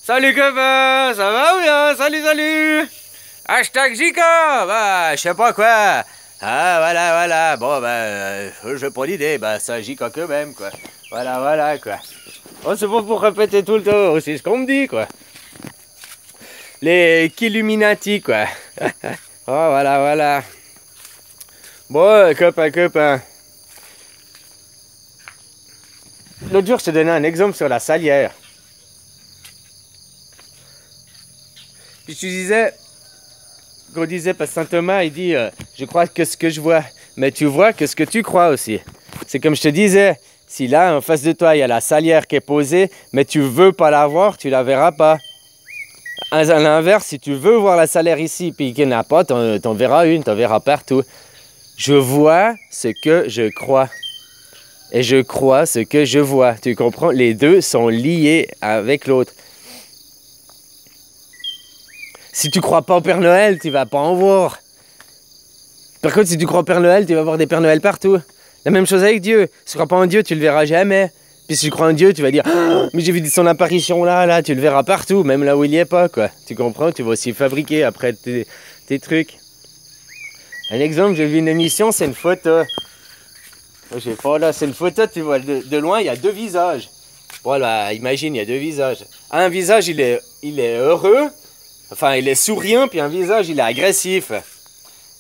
Salut copain, ça va ou bien? Salut, salut. Hashtag Jika, bah, je sais pas quoi. Ah, voilà, bon, bah, j'ai pas d'idée, bah, ça Jika quand même, quoi. Voilà, quoi. Oh, c'est pas pour répéter tout le temps, c'est ce qu'on me dit, quoi. Les Killuminati, quoi. Oh, voilà. Bon, copain. L'autre jour, je te donnais un exemple sur la salière. Puis tu disais, qu'on disait, parce que saint Thomas, il dit, je crois que ce que je vois, mais tu vois que ce que tu crois aussi. C'est comme je te disais, si là, en face de toi, il y a la salière qui est posée, mais tu veux pas la voir, tu la verras pas. À l'inverse, si tu veux voir la salière ici, puis qu'il n'y en a pas, t'en verras une, t'en verras partout. Je vois ce que je crois. Et je crois ce que je vois. Tu comprends? Les deux sont liés avec l'autre. Si tu crois pas au Père Noël, tu vas pas en voir. Par contre, si tu crois au Père Noël, tu vas voir des Pères Noël partout. La même chose avec Dieu. Si tu crois pas en Dieu, tu le verras jamais. Puis si tu crois en Dieu, tu vas dire oh, mais j'ai vu son apparition là, tu le verras partout, même là où il y est pas, quoi. Tu comprends? Tu vas aussi fabriquer après tes trucs. Un exemple, j'ai vu une émission, c'est une photo. Je sais pas, là, c'est une photo, tu vois, de loin, il y a deux visages. Voilà, imagine, il y a deux visages. Un visage, il est heureux, enfin, il est souriant, puis un visage, il est agressif.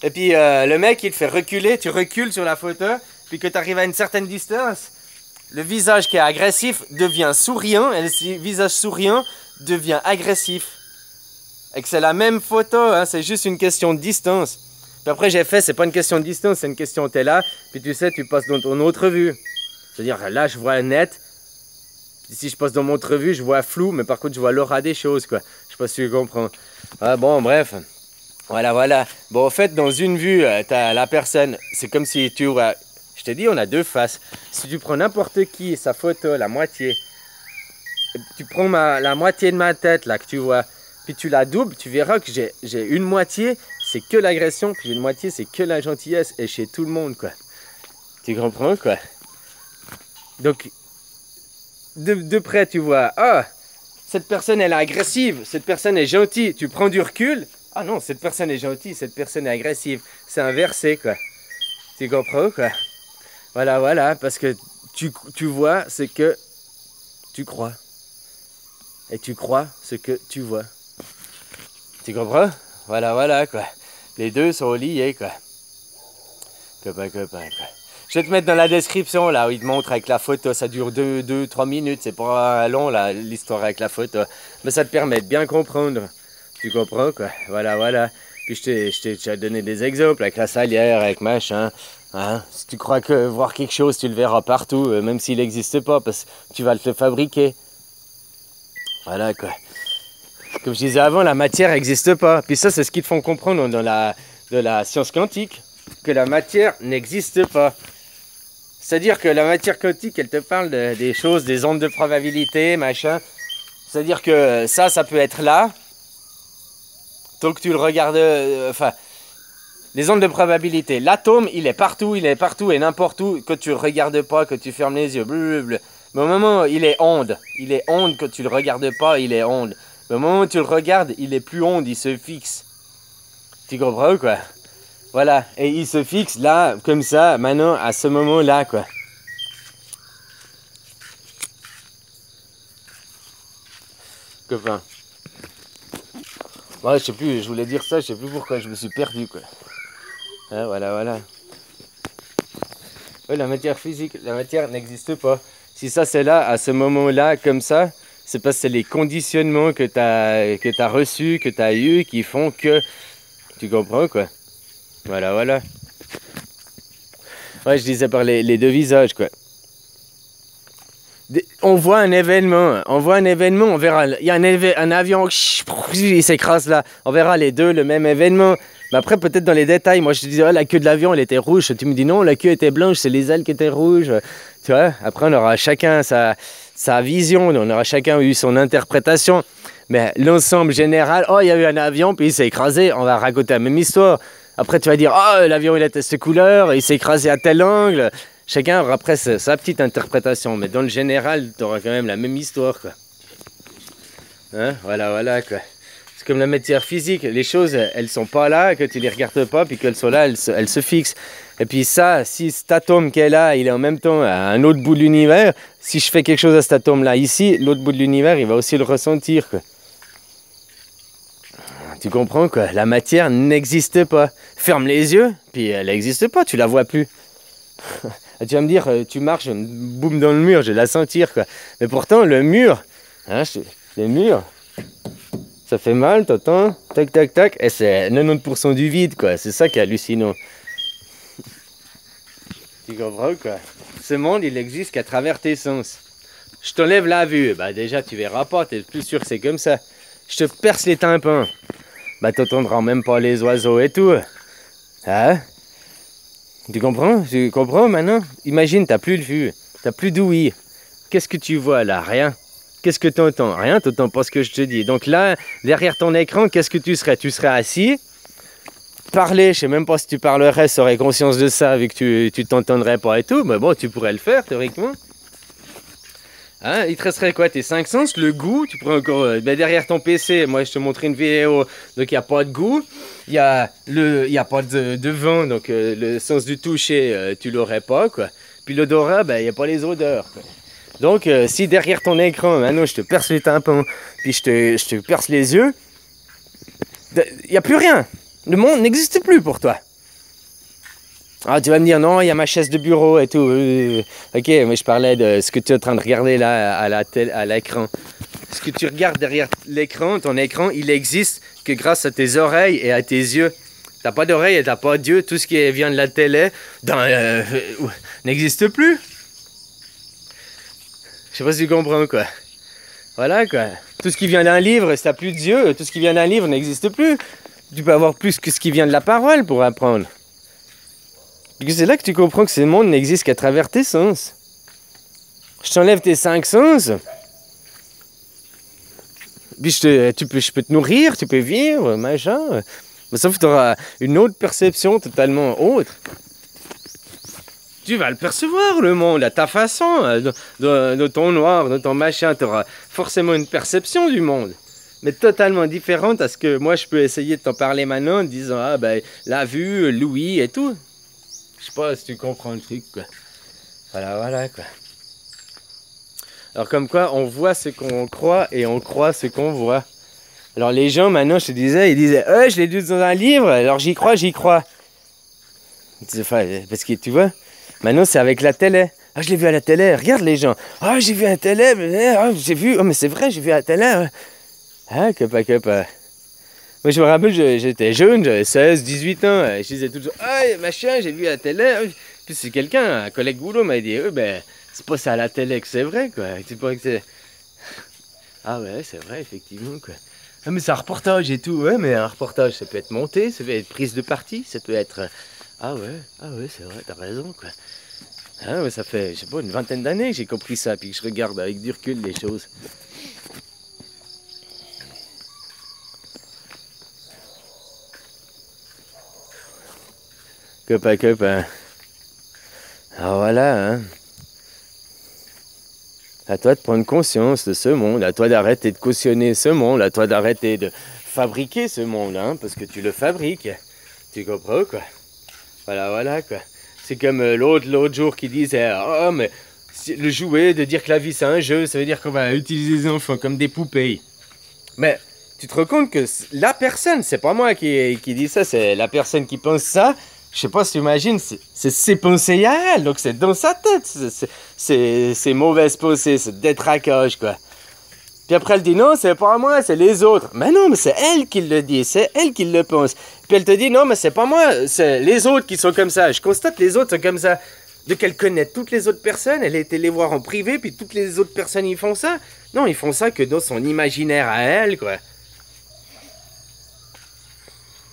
Et puis, le mec, il te fait reculer, tu recules sur la photo, puis que tu arrives à une certaine distance, le visage qui est agressif devient souriant, et le visage souriant devient agressif. Et que c'est la même photo, hein, c'est juste une question de distance. Puis après, j'ai fait, c'est pas une question de distance, c'est une question, t'es là, puis tu sais, tu passes dans ton autre vue. C'est-à-dire, là, je vois net. Si je passe dans mon autre vue, je vois flou, mais par contre, je vois l'aura des choses, quoi. Je sais pas si tu comprends. Ah, bon, bref. Voilà. Bon, en fait, dans une vue, t'as la personne, c'est comme si tu vois... Je t'ai dit, on a deux faces. Si tu prends n'importe qui, sa photo, la moitié, tu prends la moitié de ma tête, là, que tu vois, puis tu la doubles, tu verras que j'ai une moitié, c'est que l'agression, puis j'ai une moitié, c'est que la gentillesse, et chez tout le monde, quoi. Tu comprends, quoi? Donc, de près, tu vois, ah, cette personne, elle est agressive, cette personne est gentille, tu prends du recul, ah non, cette personne est gentille, cette personne est agressive, c'est inversé, quoi. Tu comprends, quoi? Voilà, parce que tu vois ce que tu crois. Et tu crois ce que tu vois. Tu comprends? Voilà, quoi. Les deux sont liés, quoi. Copain, quoi. Je vais te mettre dans la description, là, où il te montre avec la photo. Ça dure 2-3 minutes. C'est pas long, là, l'histoire avec la photo. Mais ça te permet de bien comprendre. Tu comprends, quoi. Voilà. Puis je t'ai donné des exemples avec la salière, avec machin. Hein? Si tu crois que voir quelque chose, tu le verras partout, même s'il n'existe pas, parce que tu vas le fabriquer. Voilà, quoi. Comme je disais avant, la matière n'existe pas. Puis ça, c'est ce qu'ils te font comprendre dans la science quantique, que la matière n'existe pas. C'est-à-dire que la matière quantique, elle te parle des choses, des ondes de probabilité, machin. C'est-à-dire que ça peut être là, tant que tu le regardes... Enfin, les ondes de probabilité. L'atome, il est partout et n'importe où, que tu ne regardes pas, que tu fermes les yeux. Blablabla. Mais au moment où il est onde, que tu le regardes pas, il est onde. Mais au moment où tu le regardes, il est plus onde, il se fixe. Tu comprends, quoi? Voilà, et il se fixe là, comme ça, maintenant, à ce moment-là, quoi. Copain. Ouais, je sais plus, je voulais dire ça, je sais plus pourquoi, je me suis perdu, quoi. Hein, voilà. Ouais, la matière physique, la matière n'existe pas. Si ça c'est là, à ce moment-là, comme ça, c'est parce que c'est les conditionnements que t'as reçus, que t'as eu, qui font que... Tu comprends, quoi? Voilà. Ouais, je disais par les deux visages, quoi. On voit un événement, on verra, il y a un avion, il s'écrase là, on verra les deux, le même événement. Mais après, peut-être dans les détails, moi je te disais, oh, la queue de l'avion, elle était rouge, tu me dis non, la queue était blanche, c'est les ailes qui étaient rouges. Tu vois, après on aura chacun sa vision, on aura chacun eu son interprétation. Mais l'ensemble général, oh, il y a eu un avion, puis il s'est écrasé, on va raconter la même histoire. Après, tu vas dire, oh, l'avion, il était cette couleur, il s'est écrasé à tel angle. Chacun aura après sa petite interprétation, mais dans le général, tu auras quand même la même histoire, quoi. Hein, voilà, voilà, quoi. C'est comme la matière physique. Les choses, elles sont pas là, que tu les regardes pas, puis qu'elles sont là, elles se fixent. Et puis ça, si cet atome qui est là, il est en même temps à un autre bout de l'univers, si je fais quelque chose à cet atome-là ici, l'autre bout de l'univers, il va aussi le ressentir, quoi. Tu comprends, quoi? La matière n'existe pas. Ferme les yeux, puis elle n'existe pas, tu la vois plus. Tu vas me dire, tu marches, boum dans le mur, je vais la sentir, quoi. Mais pourtant, le mur, hein, le mur, ça fait mal, t'entends? Tac, tac, tac, et c'est 90% du vide, quoi. C'est ça qui est hallucinant. Tu comprends, quoi? Ce monde, il existe qu'à travers tes sens. Je t'enlève la vue, bah déjà, tu verras pas, t'es plus sûr que c'est comme ça. Je te perce les tympans, bah t'entendras même pas les oiseaux et tout. Hein? Tu comprends? Tu comprends maintenant? Imagine, t'as plus de vue, t'as plus d'ouïe. Qu'est-ce que tu vois là? Rien. Qu'est-ce que tu entends? Rien, tu n'entends pas ce que je te dis. Donc là, derrière ton écran, qu'est-ce que tu serais? Tu serais assis, parler, je sais même pas si tu parlerais, tu aurais conscience de ça, vu que tu t'entendrais pas et tout, mais bon, tu pourrais le faire, théoriquement. Hein? Il te resterait quoi? Tes 5 sens, le goût, tu pourrais encore... derrière ton PC, moi je te montrais une vidéo, donc il n'y a pas de goût, il n'y a pas de vent, donc le sens du toucher, tu l'aurais pas, quoi. Puis l'odorat, il n'y a pas les odeurs, quoi. Donc, si derrière ton écran, maintenant je te perce les tympans, puis je te perce les yeux, il n'y a plus rien. Le monde n'existe plus pour toi. Ah, tu vas me dire, non, il y a ma chaise de bureau et tout. Ok, mais je parlais de ce que tu es en train de regarder là à l'écran. Ce que tu regardes derrière l'écran, ton écran, il existe que grâce à tes oreilles et à tes yeux. T'as pas d'oreilles et t'as pas d'yeux. Tout ce qui vient de la télé n'existe plus. Je sais pas si tu comprends, quoi. Voilà, quoi. Tout ce qui vient d'un livre, si t'as plus d'yeux, tout ce qui vient d'un livre n'existe plus. Tu peux avoir plus que ce qui vient de la parole pour apprendre. C'est là que tu comprends que ce monde n'existe qu'à travers tes sens. Je t'enlève tes 5 sens. Puis je peux te nourrir, tu peux vivre, machin. Mais sauf que tu auras une autre perception totalement autre. Tu vas le percevoir, le monde, à ta façon, de ton noir, de ton machin. Tu auras forcément une perception du monde, mais totalement différente à ce que moi je peux essayer de t'en parler maintenant en te disant, ah ben, la vue, l'ouïe et tout. Je sais pas si tu comprends le truc, quoi. Voilà, voilà, quoi. Alors comme quoi, on voit ce qu'on croit et on croit ce qu'on voit. Alors les gens, maintenant, je te disais, ils disaient, je l'ai lu dans un livre, alors j'y crois, j'y crois. Enfin, parce que tu vois, maintenant c'est avec la télé. Ah, je l'ai vu à la télé, regarde les gens. Ah, j'ai vu à la télé, j'ai vu, oh mais c'est vrai, j'ai vu à la télé. Ah, que pas. Moi je me rappelle, j'étais jeune, j'avais 16, 18 ans, je disais toujours, ah machin, j'ai vu à la télé. Puis c'est quelqu'un, un collègue boulot m'a dit, ben, c'est pas ça à la télé que c'est vrai, quoi. C'est pas que c'est... Ah ouais, c'est vrai, effectivement, quoi. Ah mais c'est un reportage et tout, ouais, mais un reportage, ça peut être monté, ça peut être prise de parti, ça peut être... Ah ouais, c'est vrai, t'as raison, quoi. Ah ouais, ça fait, je sais pas, une vingtaine d'années que j'ai compris ça, puis que je regarde avec du recul les choses. Copain. Ah voilà, hein. À toi de prendre conscience de ce monde, à toi d'arrêter de cautionner ce monde, à toi d'arrêter de fabriquer ce monde, hein, parce que tu le fabriques. Tu comprends, quoi? Voilà, quoi. C'est comme l'autre jour qui disait, oh, mais le jouet, de dire que la vie c'est un jeu, ça veut dire qu'on va utiliser les enfants comme des poupées. Mais tu te rends compte que la personne, c'est pas moi qui dit ça, c'est la personne qui pense ça. Je sais pas si tu imagines, c'est ses pensées à elle, donc c'est dans sa tête, c'est mauvaises pensées, c'est détraquage, quoi. Puis après elle dit non, c'est pas moi, c'est les autres. Mais non, mais c'est elle qui le dit, c'est elle qui le pense. Puis elle te dit non, mais c'est pas moi, c'est les autres qui sont comme ça. Je constate que les autres sont comme ça. Donc elle connaît toutes les autres personnes, elle a été les voir en privé, puis toutes les autres personnes ils font ça. Non, ils font ça que dans son imaginaire à elle, quoi.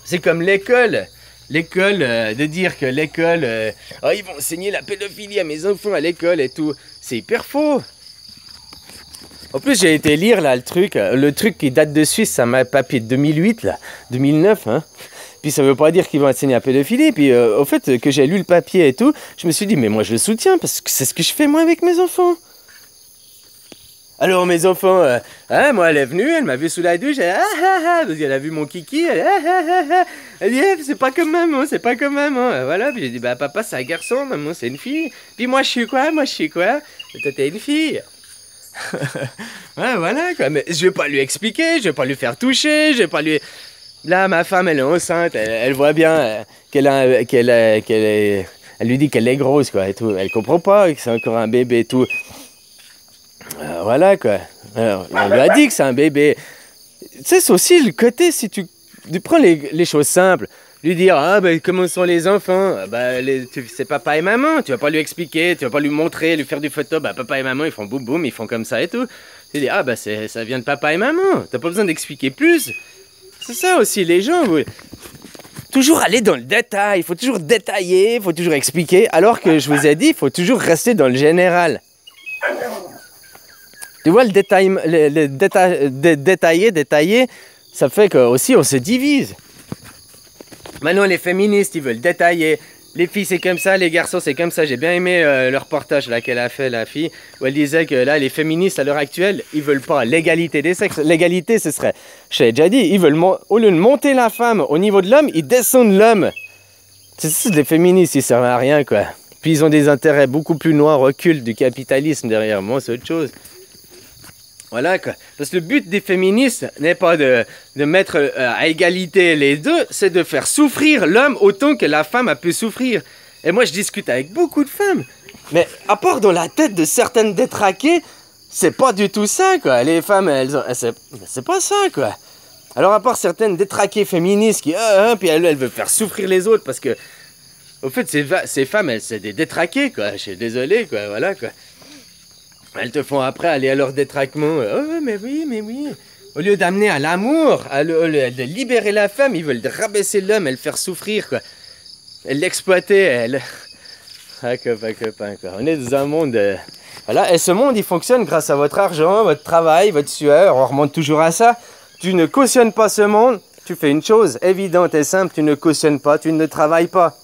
C'est comme l'école. L'école, de dire que l'école, oh, ils vont enseigner la pédophilie à mes enfants à l'école et tout. C'est hyper faux. En plus, j'ai été lire là le truc qui date de Suisse, ça m'a papier de 2008, là, 2009, hein. Puis ça veut pas dire qu'ils vont enseigner la pédophilie. Puis au fait, que j'ai lu le papier et tout, je me suis dit, mais moi je le soutiens parce que c'est ce que je fais moi avec mes enfants. Alors mes enfants, moi elle est venue, elle m'a vu sous la douche, parce qu'elle a vu mon kiki, elle dit c'est pas comme maman, c'est pas comme maman. Voilà, puis j'ai dit bah papa c'est un garçon, maman c'est une fille. Puis moi je suis quoi, et toi t'es une fille. Ouais voilà quoi, mais je vais pas lui expliquer, je vais pas lui faire toucher, je vais pas lui... Là ma femme elle est enceinte, elle voit bien elle lui dit qu'elle est grosse quoi et tout, elle comprend pas que c'est encore un bébé et tout. Voilà quoi. Alors, on lui a dit que c'est un bébé. Tu sais, c'est aussi le côté, si tu prends les choses simples, lui dire, ah ben comment sont les enfants? C'est papa et maman, tu vas pas lui expliquer, tu vas pas lui montrer, lui faire du photo, bah papa et maman ils font boum boum, ils font comme ça et tout. Tu dis, ah bah ça vient de papa et maman, t'as pas besoin d'expliquer plus. C'est ça aussi, les gens, toujours aller dans le détail, il faut toujours détailler, il faut toujours expliquer, alors que je vous ai dit, il faut toujours rester dans le général. Tu vois, détailler, ça fait qu'aussi on se divise. Maintenant, les féministes, ils veulent détailler. Les filles, c'est comme ça, les garçons, c'est comme ça. J'ai bien aimé le reportage là qu'elle a fait, la fille, où elle disait que là, les féministes, à l'heure actuelle, ils veulent pas l'égalité des sexes. L'égalité, ce serait, je t'ai déjà dit, ils veulent, au lieu de monter la femme au niveau de l'homme, ils descendent l'homme. C'est les féministes, ils servent à rien, quoi. Puis ils ont des intérêts beaucoup plus noirs, occultes du capitalisme derrière. Moi, c'est autre chose. Voilà quoi. Parce que le but des féministes n'est pas de mettre à égalité les deux, c'est de faire souffrir l'homme autant que la femme a pu souffrir. Et moi je discute avec beaucoup de femmes, mais à part dans la tête de certaines détraquées, c'est pas du tout ça quoi. Les femmes, c'est pas ça quoi. Alors à part certaines détraquées féministes qui, puis elles veulent faire souffrir les autres parce que, au fait ces femmes, c'est des détraquées quoi. Je suis désolé quoi, voilà quoi. Elles te font après aller à leur détraquement. Oh, mais oui. Au lieu d'amener à l'amour, de libérer la femme, ils veulent rabaisser l'homme et le faire souffrir, quoi. Et l'exploiter, copain, quoi. On est dans un monde... Voilà, et ce monde, il fonctionne grâce à votre argent, votre travail, votre sueur. On remonte toujours à ça. Tu ne cautionnes pas ce monde, tu fais une chose évidente et simple, tu ne cautionnes pas, tu ne travailles pas.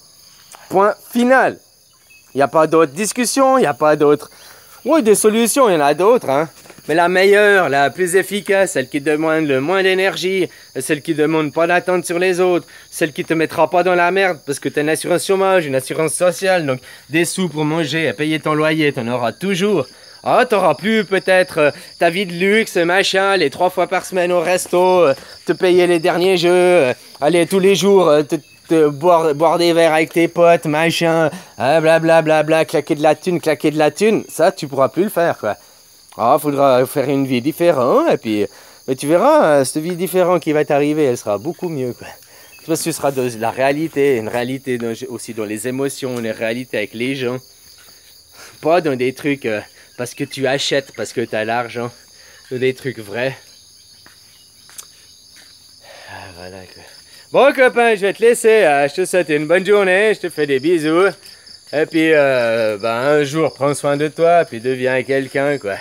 Point final. Il n'y a pas d'autre discussion, il n'y a pas d'autre... Oui, des solutions, il y en a d'autres, hein. Mais la meilleure, la plus efficace, celle qui demande le moins d'énergie, celle qui ne demande pas d'attente sur les autres, celle qui te mettra pas dans la merde parce que tu as une assurance chômage, une assurance sociale, donc des sous pour manger et payer ton loyer, tu en auras toujours. Ah, tu n'auras plus peut-être ta vie de luxe, machin, les 3 fois par semaine au resto, te payer les derniers jeux, aller tous les jours, boire des verres avec tes potes, machin, blablabla, claquer de la thune, ça tu pourras plus le faire quoi. Ah, faudra faire une vie différente et puis, mais tu verras, cette vie différente qui va t'arriver, elle sera beaucoup mieux quoi. Parce que ce sera de la réalité, une réalité aussi dans les émotions, une réalité avec les gens, pas dans des trucs parce que tu achètes, parce que tu as l'argent, dans des trucs vrais. Ah, voilà quoi. Bon copain, je vais te laisser, je te souhaite une bonne journée, je te fais des bisous. Et puis, un jour, prends soin de toi, puis deviens quelqu'un, quoi.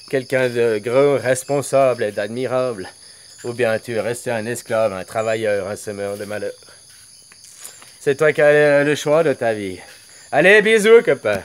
Quelqu'un de grand, responsable et d'admirable. Ou bien tu es resté un esclave, un travailleur, un semeur de malheur. C'est toi qui as le choix de ta vie. Allez, bisous copain.